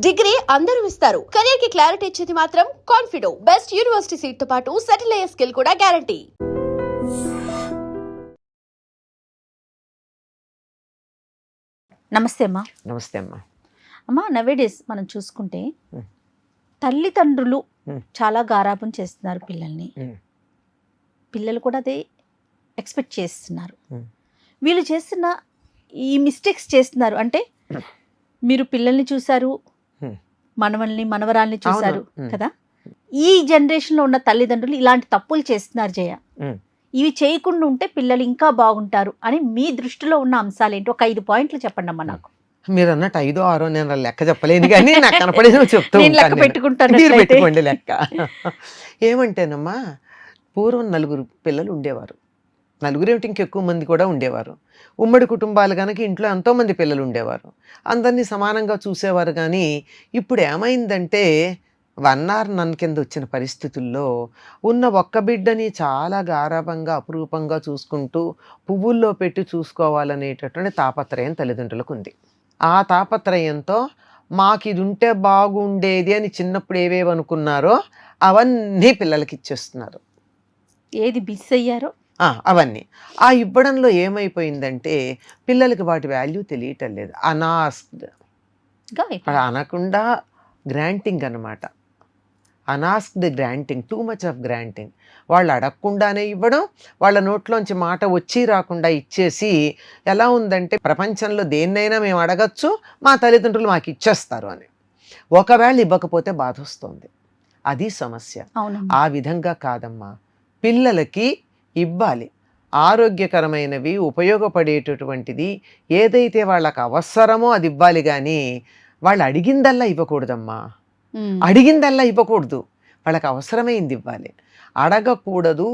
Degree అందరూ ఇస్తారు. Career కి క్లారిటీ ఇచ్చేది మాత్రం కాన్ఫిడో. బెస్ట్ యూనివర్సిటీ సీట్ తో పాటు సెటిల్ అయ్యే స్కిల్ కూడా గ్యారంటీ. నమస్తే అమ్మా. నమస్తే అమ్మా. అమ్మా, నవేడేస్ మనం చూసుకుంటే తల్లిదండ్రులు చాలా గారాబం చేస్తున్నారు పిల్లల్ని. పిల్లలు కూడా అదే ఎక్స్పెక్ట్ చేస్తున్నారు. వీళ్ళు చేస్తున్న ఈ మిస్టేక్స్ చేస్తున్నారు అంటే, మీరు పిల్లల్ని చూశారు, మనవల్ని మనవరాల్ని చూశారు కదా. ఈ జనరేషన్లో ఉన్న తల్లిదండ్రులు ఇలాంటి తప్పులు చేస్తున్నారు జయ. ఇవి చేయకుండా ఉంటే పిల్లలు ఇంకా బాగుంటారు అని మీ దృష్టిలో ఉన్న అంశాలు ఏంటి? ఒక 5 పాయింట్లు చెప్పండి అమ్మా నాకు. మీరు అన్నట్టు 5, 6 నేను లెక్క చెప్పలేను, కానీ నాకు కనపడేది చెప్తూ లెక్క పెట్టుకుంటాను. మీరు పెట్టుకోండి లెక్క. ఏమంటేనమ్మా, పూర్వం 4 పిల్లలు ఉండేవారు. 4 ఏమిటి, ఇంకెక్కువ మంది కూడా ఉండేవారు. ఉమ్మడి కుటుంబాలు కనుక ఇంట్లో ఎంతోమంది పిల్లలు ఉండేవారు. అందరినీ సమానంగా చూసేవారు. కానీ ఇప్పుడు ఏమైందంటే, 1 or none కింద వచ్చిన పరిస్థితుల్లో ఉన్న ఒక్క బిడ్డని చాలా గారాబంగా అపురూపంగా చూసుకుంటూ పువ్వుల్లో పెట్టి చూసుకోవాలనేటటువంటి తాపత్రయం తల్లిదండ్రులకు ఉంది. ఆ తాపత్రయంతో మాకు ఇది ఉంటే బాగుండేది అని చిన్నప్పుడు ఏవేవి అనుకున్నారో అవన్నీ పిల్లలకి ఇచ్చేస్తున్నారు. ఏది మిస్ అయ్యారో అవన్నీ ఆ ఇవ్వడంలో ఏమైపోయిందంటే, పిల్లలకి వాటి వాల్యూ తెలియటం లేదు. అనాస్క్డ్, అనకుండా గ్రాంటింగ్ అన్నమాట. Unasked granting, too much of granting. వాళ్ళు అడగకుండానే ఇవ్వడం, వాళ్ళ నోట్లోంచి మాట వచ్చి రాకుండా ఇచ్చేసి, ఎలా ఉందంటే ప్రపంచంలో దేన్నైనా మేము అడగచ్చు, మా తల్లిదండ్రులు మాకు ఇచ్చేస్తారు అని. ఒకవేళ ఇవ్వకపోతే బాధ వస్తుంది. అది సమస్య. ఆ విధంగా కాదమ్మా, పిల్లలకి ఇవ్వాలి. ఆరోగ్యకరమైనవి, ఉపయోగపడేటటువంటిది ఏదైతే వాళ్ళకి అవసరమో అది ఇవ్వాలి. కానీ వాళ్ళు అడిగిందల్లా ఇవ్వకూడదమ్మా. అడిగిందల్లా ఇవ్వకూడదు. వాళ్ళకి అవసరమైంది ఇవ్వాలి. అడగకూడదు.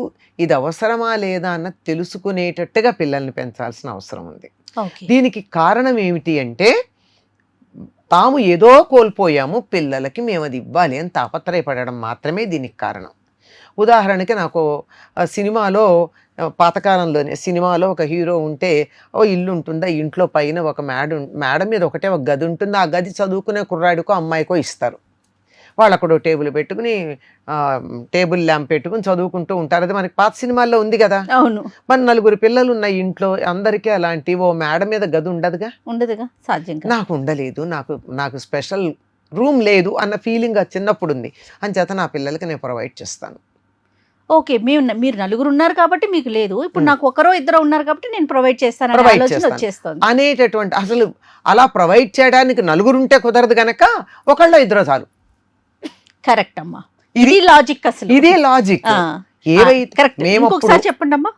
ఇది అవసరమా లేదా అన్న తెలుసుకునేటట్టుగా పిల్లల్ని పెంచాల్సిన అవసరం ఉంది. దీనికి కారణం ఏమిటి అంటే, తాము ఏదో కోల్పోయాము, పిల్లలకి మేము అది ఇవ్వాలి అని తాపత్రయపడడం మాత్రమే దీనికి కారణం. ఉదాహరణకి, నాకు సినిమాలో, పాతకాలంలోనే సినిమాలో ఒక హీరో ఉంటే, ఓ ఇల్లు ఉంటుందా, ఇంట్లో పైన ఒక మేడ మీద ఒకటే ఒక గది ఉంటుంది. ఆ గది చదువుకునే కుర్రాడికో అమ్మాయికో ఇస్తారు. వాళ్ళు అక్కడ టేబుల్ పెట్టుకుని, టేబుల్ ల్యాంప్ పెట్టుకుని చదువుకుంటూ ఉంటారు. అది మనకి పాత సినిమాల్లో ఉంది కదా. అవును. మన 4 పిల్లలు ఉన్న ఇంట్లో అందరికీ అలాంటి ఓ మేడ మీద గది ఉండదుగా. సాధ్యంగా నాకు ఉండలేదు. నాకు స్పెషల్ రూమ్ లేదు అన్న ఫీలింగ్ చిన్నప్పుడు ఉంది. అంచేత నా పిల్లలకి నేను ప్రొవైడ్ చేస్తాను. ఓకే, మీరు 4 ఉన్నారు కాబట్టి మీకు లేదు. ఇప్పుడు నాకు 1 2 ఉన్నారు కాబట్టి నేను ప్రొవైడ్ చేస్తాను అనేటటువంటి, అసలు అలా ప్రొవైడ్ చేయడానికి 4 ఉంటే కుదరదు గనక 1 2 చాలు. కరెక్ట్ అమ్మా, ఇది లాజిక్. అసలు ఇదే లాజిక్. చెప్పండి అమ్మా.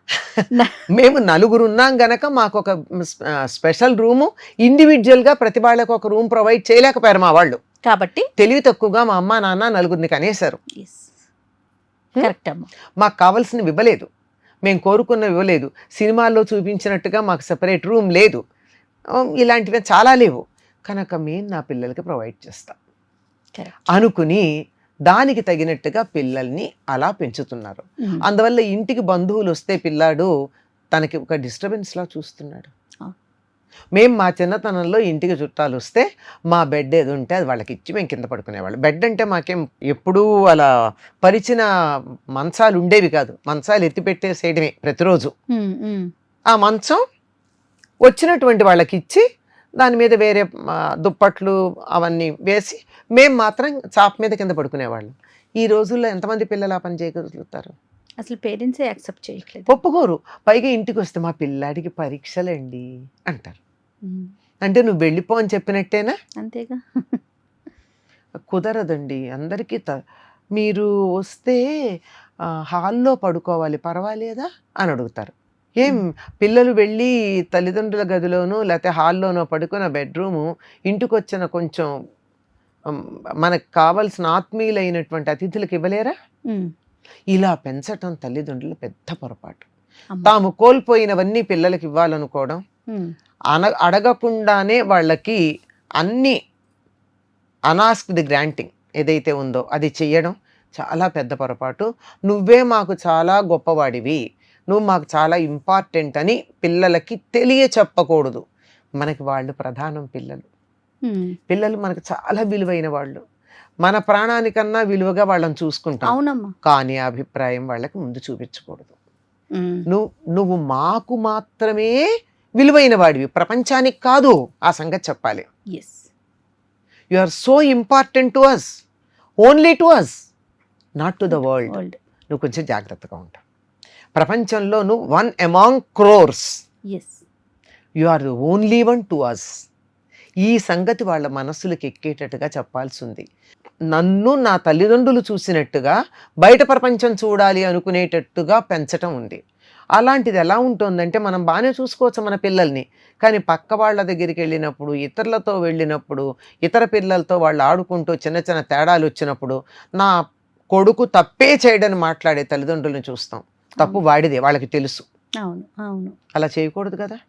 మేము 4 ఉన్నాం గనక మాకు ఒక స్పెషల్ రూము, ఇండివిజువల్ గా ప్రతి వాళ్ళకి ఒక రూమ్ ప్రొవైడ్ చేయలేకపోయారు మా వాళ్ళు. కాబట్టి తెలివి తక్కువగా మా అమ్మ నాన్న 4 కనేశారు. కరెక్ట్ అమ్మా. మాకు కావాల్సినవి ఇవ్వలేదు, మేము కోరుకున్నవి ఇవ్వలేదు. సినిమాల్లో చూపించినట్టుగా మాకు సెపరేట్ రూమ్ లేదు. ఇలాంటివి చాలా లేవు. కనుక మేము నా పిల్లలకి ప్రొవైడ్ చేస్తాం అనుకుని దానికి తగినట్టుగా పిల్లల్ని అలా పెంచుతున్నారు. అందువల్ల ఇంటికి బంధువులు వస్తే పిల్లాడు తనకి ఒక డిస్టర్బెన్స్లా చూస్తున్నాడు. మేము మా చిన్నతనంలో ఇంటికి చుట్టాలు వస్తే మా బెడ్ ఏది ఉంటే అది వాళ్ళకి ఇచ్చి మేము కింద పడుకునేవాళ్ళం. బెడ్ అంటే మాకేం ఎప్పుడూ అలా పరిచిన మంచాలు ఉండేవి కాదు. మంచాలు ఎత్తిపెట్టేసేయడమే ప్రతిరోజు. ఆ మంచం వచ్చినటువంటి వాళ్ళకి ఇచ్చి దాని మీద వేరే దుప్పట్లు అవన్నీ వేసి మేము మాత్రం చాప మీద కింద పడుకునేవాళ్ళం. ఈ రోజుల్లో ఎంతమంది పిల్లలు ఆ పని చేయగలుగుతారు? అసలు పేరెంట్సే యాక్సెప్ట్ చేయట్లేదు, ఒప్పుకోరు. పైగా ఇంటికి వస్తే మా పిల్లాడికి పరీక్షలండి అంటారు. అంటే నువ్వు వెళ్ళిపో అని చెప్పినట్టేనా? అంతేగా. కుదరదండి అందరికీ. మీరు వస్తే హాల్లో పడుకోవాలి, పర్వాలేదా అని అడుగుతారు. ఏం పిల్లలు వెళ్ళి తల్లిదండ్రుల గదిలోనూ లేకపోతే హాల్లోనో పడుకున్న బెడ్రూము ఇంటికి వచ్చిన కొంచెం మనకు కావాల్సిన ఆత్మీయులైనటువంటి అతిథులకు ఇవ్వలేరా? ఇలా పెంచటం తల్లిదండ్రులు పెద్ద పొరపాటు. తాము కోల్పోయినవన్నీ పిల్లలకి ఇవ్వాలనుకోవడం, అడగకుండానే వాళ్ళకి అన్ని అనాస్క్డ్ గ్రాంటింగ్ ఏదైతే ఉందో అది చెయ్యడం చాలా పెద్ద పొరపాటు. నువ్వే మాకు చాలా గొప్పవాడివి, నువ్వు మాకు చాలా ఇంపార్టెంట్ అని పిల్లలకి తెలియ చెప్పకూడదు. మనకి వాళ్ళు ప్రధానం పిల్లలు. పిల్లలు మనకు చాలా విలువైన వాళ్ళు, మన ప్రాణానికన్నా విలువగా వాళ్ళని చూసుకుంటాం. అవునమ్మా. కానీ ఆ అభిప్రాయం వాళ్ళకి ముందు చూపించకూడదు. నువ్వు మాకు మాత్రమే విలువైన వాడివి, ప్రపంచానికి కాదు, ఆ సంగతి చెప్పాలి. You are so important to us, only to us, not to the world. నువ్వు కొంచెం జాగ్రత్తగా ఉంటావు. ప్రపంచంలో నువ్వు 1 among crores, you are the only one to us. ఈ సంగతి వాళ్ళ మనస్సులకు ఎక్కేటట్టుగా చెప్పాల్సి ఉంది. నన్ను నా తల్లిదండ్రులు చూసినట్టుగా బయట ప్రపంచం చూడాలి అనుకునేటట్టుగా పెంచటం ఉంది. అలాంటిది ఎలా ఉంటుందంటే, మనం బాగానే చూసుకోవచ్చు మన పిల్లల్ని, కానీ పక్క వాళ్ళ దగ్గరికి వెళ్ళినప్పుడు, ఇతరులతో వెళ్ళినప్పుడు, ఇతర పిల్లలతో వాళ్ళు ఆడుకుంటూ చిన్న చిన్న తేడాలు వచ్చినప్పుడు నా కొడుకు తప్పే చేయడని మాట్లాడే తల్లిదండ్రులను చూస్తాం. తప్పు వాడిదే, వాళ్ళకి తెలుసు. అలా చేయకూడదు కదా.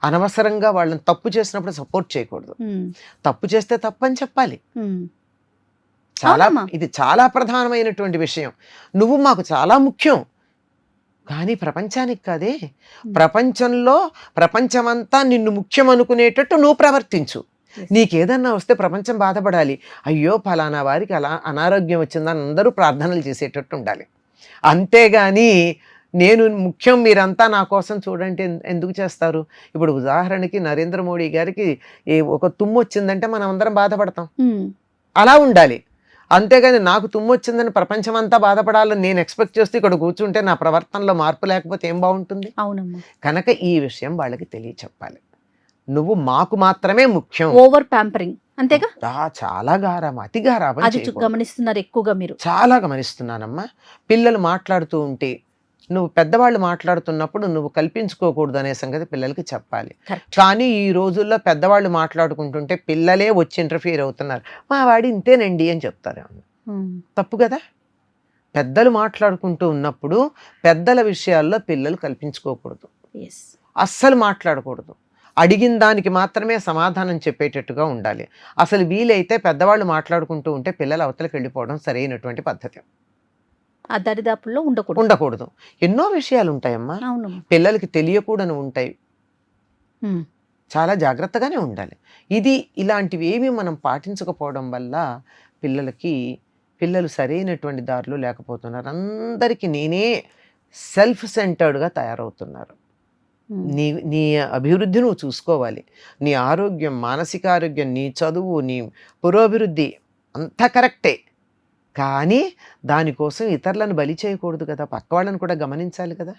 అనవసరంగా వాళ్ళని తప్పు చేసినప్పుడు సపోర్ట్ చేయకూడదు. తప్పు చేస్తే తప్పు అని చెప్పాలి. ఇది చాలా ప్రధానమైనటువంటి విషయం. నువ్వు మాకు చాలా ముఖ్యం, కానీ ప్రపంచానికి కాదే. ప్రపంచమంతా నిన్ను ముఖ్యం అనుకునేటట్టు నువ్వు ప్రవర్తించు. నీకేదన్నా వస్తే ప్రపంచం బాధపడాలి, అయ్యో ఫలానా వారికి అలా అనారోగ్యం వచ్చిందని అందరూ ప్రార్థనలు చేసేటట్టు ఉండాలి. అంతేగాని నేను ముఖ్యం, మీరంతా నా కోసం చూడండి ఎందుకు చేస్తారు? ఇప్పుడు ఉదాహరణకి నరేంద్ర మోడీ గారికి ఒక తుమ్ము వచ్చిందంటే మనం అందరం బాధపడతాం. అలా ఉండాలి. అంతేగాని నాకు తుమ్ము వచ్చిందని ప్రపంచమంతా బాధపడాలని నేను ఎక్స్పెక్ట్ చేస్తే ఇక్కడ కూర్చుంటే నా ప్రవర్తనలో మార్పు లేకపోతే ఏం బాగుంటుంది? కనుక ఈ విషయం వాళ్ళకి తెలియచెప్పాలి. నువ్వు మాకు మాత్రమే ముఖ్యం. ఓవర్ ప్యాంపరింగ్ అంతేగా. చాలా గారాబం, అతి గారాబం గమనిస్తున్నారు ఎక్కువగా మీరు? చాలా గమనిస్తున్నానమ్మా. పిల్లలు మాట్లాడుతూ ఉంటే, నువ్వు పెద్దవాళ్ళు మాట్లాడుతున్నప్పుడు నువ్వు కల్పించుకోకూడదు అనే సంగతి పిల్లలకి చెప్పాలి. కానీ ఈ రోజుల్లో పెద్దవాళ్ళు మాట్లాడుకుంటుంటే పిల్లలే వచ్చి ఇంటర్ఫియర్ అవుతున్నారు. మా వాడి ఇంతేనండి అని చెప్తారు. తప్పు కదా. పెద్దలు మాట్లాడుకుంటూ ఉన్నప్పుడు పెద్దల విషయాల్లో పిల్లలు కల్పించుకోకూడదు, అస్సలు మాట్లాడకూడదు. అడిగిన దానికి మాత్రమే సమాధానం చెప్పేటట్టుగా ఉండాలి. అసలు వీలైతే పెద్దవాళ్ళు మాట్లాడుకుంటూ ఉంటే పిల్లలు అవతలకి వెళ్ళిపోవడం సరైనటువంటి పద్ధతి. ఆ దరిదాపుల్లో ఉండకూడదు. ఎన్నో విషయాలు ఉంటాయమ్మా, పిల్లలకి తెలియకూడని ఉంటాయి. చాలా జాగ్రత్తగానే ఉండాలి. ఇలాంటివి ఏమి మనం పాటించకపోవడం వల్ల పిల్లలు సరైనటువంటి దారిలో లేకపోతున్నారు. అందరికీ నేనే సెల్ఫ్ సెంటర్డ్గా తయారవుతున్నారు. నీ అభివృద్ధి నువ్వు చూసుకోవాలి. నీ ఆరోగ్యం, మానసిక ఆరోగ్యం, నీ చదువు, నీ పురోభివృద్ధి అంతా కరెక్టే. కానీ దానికోసం ఇతరులను బలి చేయకూడదు కదా, పక్క వాళ్ళని కూడా గమనించాలి కదా.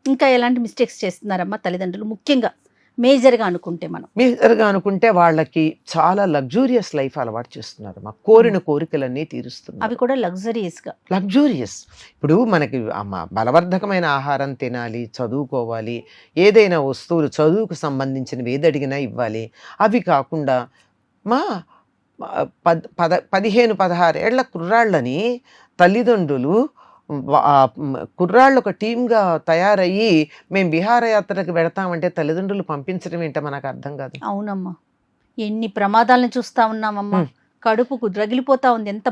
ఇంకా ఎలాంటి మిస్టేక్స్ చేస్తున్నారమ్మా తల్లిదండ్రులు? ముఖ్యంగా మేజర్గా అనుకుంటే వాళ్ళకి చాలా లగ్జూరియస్ లైఫ్ అలవాటు చేస్తున్నారు. మా కోరిన కోరికలన్నీ తీరుస్తున్నారు. అవి కూడా లగ్జూరియస్. ఇప్పుడు మనకి బలవర్ధకమైన ఆహారం తినాలి, చదువుకోవాలి, ఏదైనా వస్తువులు చదువుకు సంబంధించినవి ఏది అడిగినా ఇవ్వాలి. అవి కాకుండా 15-16 ఏళ్ల కుర్రాళ్ళని తల్లిదండ్రులు కుర్రాళ్ళు ఒక టీమ్గా తయారయ్యి మేము విహారయాత్రకు వెడతామంటే తల్లిదండ్రులు పంపించడం ఏంటో మనకు అర్థం కాదు. అవునమ్మా, ఎన్ని ప్రమాదాలను చూస్తా ఉన్నామమ్మా. కడుపుకు రగిలిపోతా ఉంది. ఎంత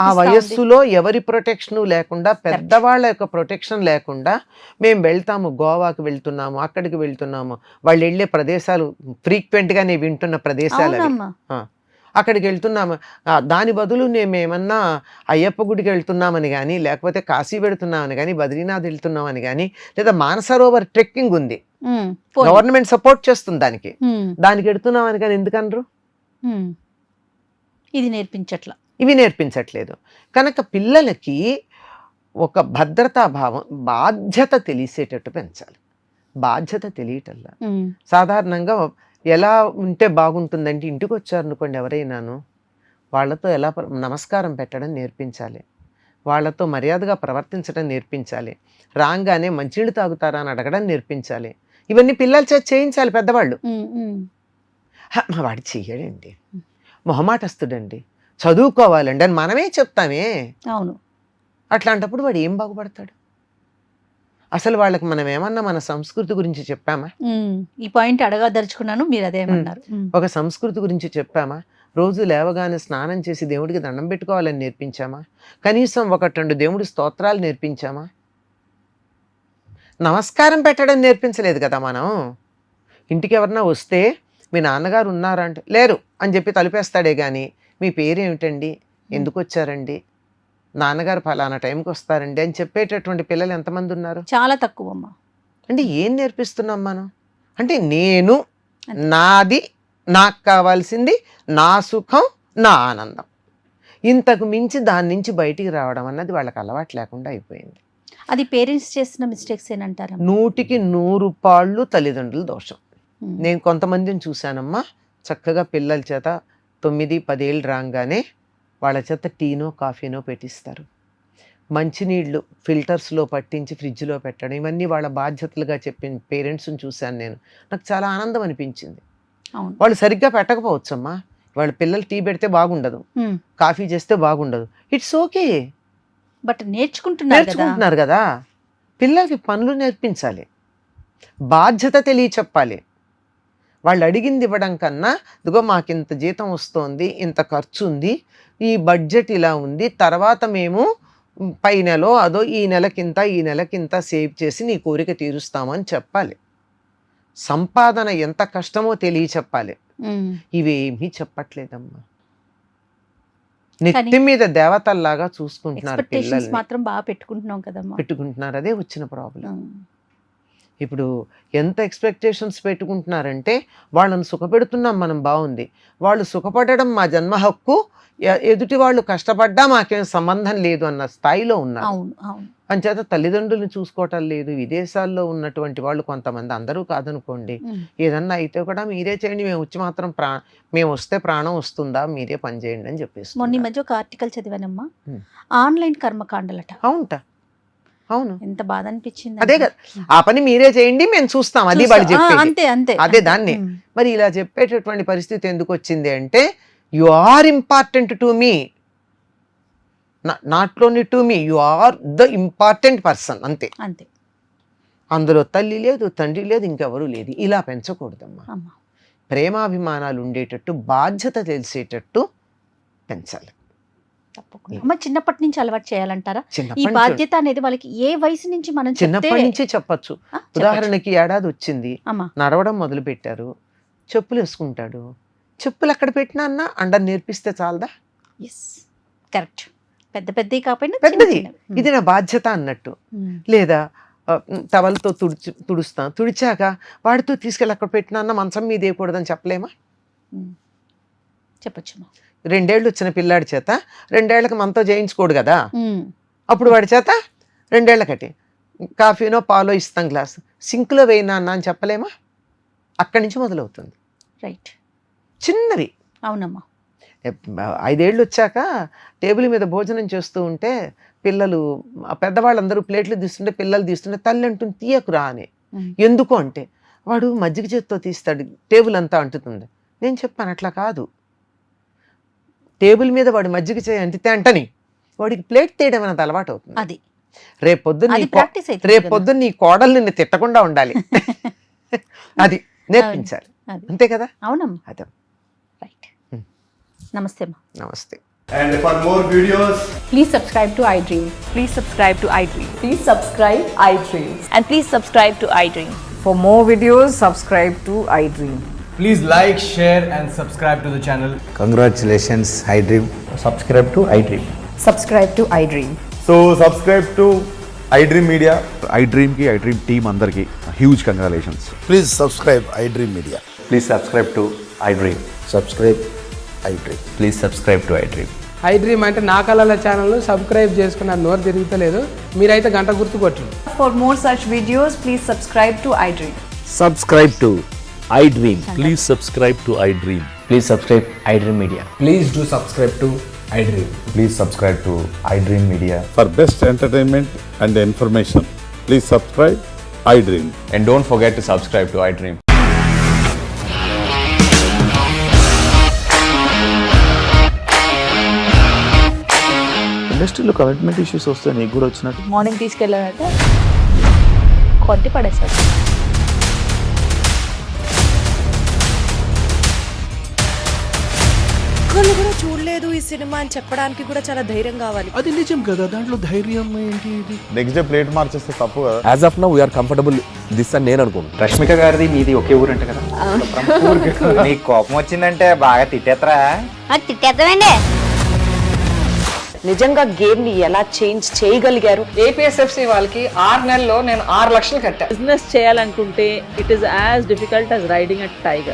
ఆ వయస్సులో ఎవరి ప్రొటెక్షన్ లేకుండా, పెద్దవాళ్ళ యొక్క ప్రొటెక్షన్ లేకుండా మేము వెళ్తాము, గోవాకి వెళ్తున్నాము, అక్కడికి వెళ్తున్నాము, వాళ్ళు వెళ్ళే ప్రదేశాలు ఫ్రీక్వెంట్గా నేను వింటున్న ప్రదేశాలు, అక్కడికి వెళ్తున్నాము. దాని బదులు మేమేమన్నా అయ్యప్ప గుడికి వెళ్తున్నామని కానీ, లేకపోతే కాశీ వెళ్తున్నామని కానీ, బద్రీనాథ్ వెళ్తున్నామని కానీ, లేదా మానసరోవర్ ట్రెక్కింగ్ ఉంది, గవర్నమెంట్ సపోర్ట్ చేస్తుంది దానికి వెళ్తున్నామని కానీ ఎందుకనరు? ఇవి నేర్పించట్లేదు. కనుక పిల్లలకి ఒక భద్రతాభావం, బాధ్యత తెలిసేటట్టు పెంచాలి. బాధ్యత తెలియటల్లా. సాధారణంగా ఎలా ఉంటే బాగుంటుందంటే, ఇంటికి వచ్చారనుకోండి ఎవరైనాను, వాళ్ళతో ఎలా నమస్కారం పెట్టడం నేర్పించాలి, వాళ్ళతో మర్యాదగా ప్రవర్తించడం నేర్పించాలి, రాగానే మంచినీళ్ళు తాగుతారా అని అడగడం నేర్పించాలి. ఇవన్నీ పిల్లల చేత చేయించాలి పెద్దవాళ్ళు. మా వాడు చెయ్యడండి, మొహమాటస్తుడండి, చదువుకోవాలండి అని మనమే చెప్తామే. అవును. అట్లాంటప్పుడు వాడు ఏం బాగుపడతాడు? అసలు వాళ్ళకి మనం ఏమన్నా మన సంస్కృతి గురించి చెప్పామా? ఈ పాయింట్ అడగదలుచుకున్నాను, మీరు అదేమన్నారు. ఒక సంస్కృతి గురించి చెప్పామా? రోజు లేవగానే స్నానం చేసి దేవుడికి దండం పెట్టుకోవాలని నేర్పించామా? కనీసం 1-2 దేవుడి స్తోత్రాలు నేర్పించామా? నమస్కారం పెట్టడం నేర్పించలేదు కదా మనం. ఇంటికి ఎవరన్నా వస్తే మీ నాన్నగారు ఉన్నారా అంటే లేరు అని చెప్పి తలుపేస్తాడే కానీ మీ పేరు ఏమిటండి, ఎందుకు వచ్చారండి, నాన్నగారు ఫలానా టైంకి వస్తారండి అని చెప్పేటటువంటి పిల్లలు ఎంతమంది ఉన్నారు? చాలా తక్కువ అమ్మా. అంటే ఏం నేర్పిస్తున్నాం మనం? అంటే నేను, నాది, నాకు కావాల్సింది, నా సుఖం, నా ఆనందం, ఇంతకు మించి దాని నుంచి బయటికి రావడం అన్నది వాళ్ళకి అలవాటు లేకుండా అయిపోయింది. అది పేరెంట్స్ చేసిన మిస్టేక్స్ ఏనంటారా? 100కి 100 పాళ్ళు తల్లిదండ్రుల దోషం. నేను కొంతమందిని చూశానమ్మా, చక్కగా పిల్లల చేత 9-10 ఏళ్ళు రాగానే వాళ్ళ చేత టీనో కాఫీనో పెట్టిస్తారు. మంచినీళ్ళు ఫిల్టర్స్లో పట్టించి ఫ్రిడ్జ్లో పెట్టడం, ఇవన్నీ వాళ్ళ బాధ్యతలుగా చెప్పిన పేరెంట్స్ని చూశాను నేను. నాకు చాలా ఆనందం అనిపించింది. వాళ్ళు సరిగ్గా పెట్టకపోవచ్చమ్మా, వాళ్ళ పిల్లలు టీ పెడితే బాగుండదు, కాఫీ చేస్తే బాగుండదు, ఇట్స్ ఓకే, బట్ నేర్చుకుంటున్నారు కదా. పిల్లలకి పనులు నేర్పించాలి, బాధ్యత తెలియచెప్పాలి. వాళ్ళు అడిగింది ఇవ్వడం కన్నా, ఇదిగో మాకు ఇంత జీతం వస్తుంది, ఇంత ఖర్చు ఉంది, ఈ బడ్జెట్ ఇలా ఉంది, తర్వాత మేము పై నెలో అదో ఈ నెలకింత సేవ్ చేసి నీ కోరిక తీరుస్తామని చెప్పాలి. సంపాదన ఎంత కష్టమో తెలియచెప్పాలి. ఇవేమీ చెప్పట్లేదమ్మా. నెత్తి మీద దేవతల్లాగా చూసుకుంటున్నారు పిల్లల్ని. మాత్రం బాగా పెట్టుకుంటున్నారు. అదే వచ్చిన ప్రాబ్లం. ఇప్పుడు ఎంత ఎక్స్పెక్టేషన్స్ పెట్టుకుంటున్నారంటే, వాళ్ళని సుఖపెడుతున్నాం మనం, బాగుంది, వాళ్ళు సుఖపడడం మా జన్మ హక్కు, ఎదుటి వాళ్ళు కష్టపడ్డా మాకేం సంబంధం లేదు అన్న స్థాయిలో ఉన్నారు. అంచేత తల్లిదండ్రులను చూసుకోవటం లేదు. విదేశాల్లో ఉన్నటువంటి వాళ్ళు కొంతమంది, అందరూ కాదనుకోండి, ఏదన్నా అయితే కూడా మీరే చేయండి, మేము వచ్చి మాత్రం మేము వస్తే ప్రాణం వస్తుందా, మీరే పని చేయండి అని చెప్పేసి. మొన్న మధ్య ఒక ఆర్టికల్ చదివానమ్మా, ఆన్లైన్ కర్మకాండలట. అవును, ఎంత బాధ అనిపించింది. అదే కదా, ఆ పని మీరే చేయండి మేము చూస్తాం, అది వాళ్ళు చెప్పేది. అంతే అదే దాన్ని. మరి ఇలా చెప్పేటటువంటి పరిస్థితి ఎందుకు వచ్చింది అంటే, you are important to me, not only to me, you are the important person, అంతే. అందులో తల్లి లేదు, తండ్రి లేదు, ఇంకెవరూ లేదు. ఇలా పెంచకూడదమ్మా. ప్రేమాభిమానాలు ఉండేటట్టు, బాధ్యత తెలిసేటట్టు పెంచాలి. తప్పకుండా చిన్నప్పటి నుంచి అలవాటు చేయాలంటారా? ఈ బాధ్యత అనేది వాళ్ళకి ఏ వయసు నుంచి మనం చిన్నప్పటి నుంచి చెప్పచ్చు. ఉదాహరణకి ఏడాది వచ్చింది, నడవడం మొదలు పెట్టారు, చెప్పులు వేసుకుంటాడు, చెప్పులు అక్కడ పెట్టినా అన్న అండర్ నేర్పిస్తే చాలదా? కరెక్ట్. పెద్దది కాకపోయినా పెద్దది, ఇది నా బాధ్యత అన్నట్టు. లేదా టవల్తో తుడుస్తాం, తుడిచాక వాడితో తీసుకెళ్ళి అక్కడ పెట్టినా అన్న మంచం మీద వేయకూడదని చెప్పలేమా? చెప్పచ్చు. 2 ఏళ్ళు వచ్చిన పిల్లాడి చేత 2 ఏళ్లకు మనతో చేయించుకోడు కదా, అప్పుడు వాడి చేత 2 ఏళ్లకటి కాఫీనో పాలో ఇస్తాం గ్లాస్, సింక్లో వేయినా అన్న అని చెప్పలేమా? అక్కడి నుంచి మొదలవుతుంది. రైట్. చిన్నది. అవునమ్మా. 5 ఏళ్ళు వచ్చాక టేబుల్ మీద భోజనం చేస్తూ ఉంటే పిల్లలు, పెద్దవాళ్ళందరూ ప్లేట్లు తీస్తుంటే పిల్లలు తీస్తుంటే తల్లి అంటుంది తీయకురా అని. ఎందుకు అంటే, వాడు మజ్జిగ చేత్తో తీస్తాడు, టేబుల్ అంతా అంటుతుంది. నేను చెప్పాను అట్లా కాదు, టేబుల్ మీద వాడు మజ్జిగ చేయి అంటితే అంటని వాడికి ప్లేట్ తీయడం అనేది అలవాటు అవుతుంది. అది రేపొద్దున నీ కోడలు నిన్ను తిట్టకుండా ఉండాలి, అది నేర్పించాలి, అంతే కదా? అవునమ్మా. అదే. రైట్. నమస్తే అమ్మా. నమస్తే. And for more videos, please subscribe to iDream. Please subscribe to iDream. Please subscribe iDream. And please subscribe to iDream. For more videos, subscribe to iDream. please like, share and subscribe to the channel. Congratulations, iDream. Subscribe to iDream. Subscribe to iDream. So subscribe to iDream Media. iDream ki iDream team andarki huge congratulations. Please subscribe iDream Media. Please subscribe to iDream. Subscribe iDream. Please subscribe to iDream. iDream అంటే నా కళల ఛానల్ను subscribe చేసుకున్న నోరు తిరుగుతలేదు, మీరైతే గంట గుర్తు కొట్టండి. For more such videos, please subscribe to iDream. Subscribe to iDream. Please subscribe to iDream. Please subscribe iDream Media. Please do subscribe to iDream. Please subscribe to iDream Media. For best entertainment and information, please subscribe iDream. And don't forget to subscribe to iDream. ఇండస్ట్రీలో commitment issues వస్తే నీకు కూడా వచ్చినట్టు morning తీసుకెళ్ళాలంటే కొట్టి పడేసాడు. ఒక్కళ్ళు కూడా చూడలేదు ఈ సినిమా అని చెప్పడానికి కూడా చాలా ధైర్యం కావాలి. అది నిజం కదా, దాంట్లో ధైర్యం ఏంటి? నెక్స్ట్ డే ప్లేట్ మార్చేస్తే తప్పు కదా. As of now we are comfortable this అని నేను అనుకుంటున్నాను. రష్మిక గారిది మీది ఒకే ఊరంట కదా. నీకు కోపం వచ్చిందంటే బాగా తిట్టేత్తరా? తిట్టేద్దామండి. నిజంగా గేమ్ ని ఎలా చేంజ్ చేయగలిగారు? ఏపీఎస్ఎఫ్సి వాళ్ళకి 6 నెలల్లో నేను 6 లక్షలు కట్టా. బిజినెస్ చేయాలనుకుంటే it is as difficult as riding a tiger.